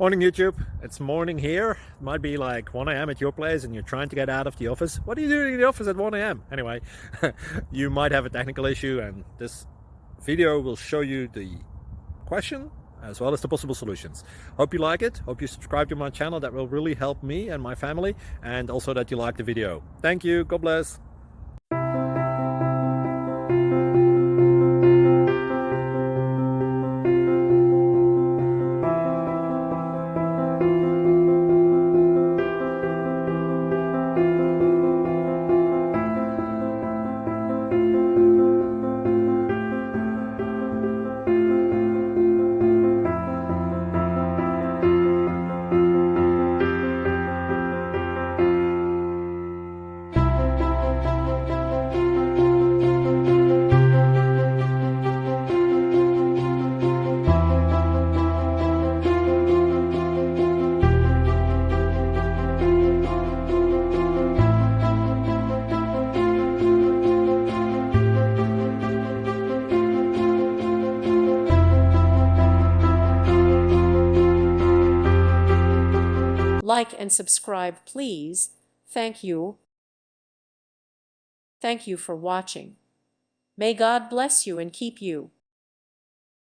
Morning YouTube, it's morning here. It might be like 1 a.m. at your place and you're trying to get out of the office. What are you doing in the office at 1 a.m.? Anyway, you might have a technical issue and this video will show you the question as well as the possible solutions. Hope you like it, hope you subscribe to my channel. That will really help me and my family, and also that you like the video. Thank you, God bless. Like and subscribe, please. Thank you. Thank you for watching. May God bless you and keep you.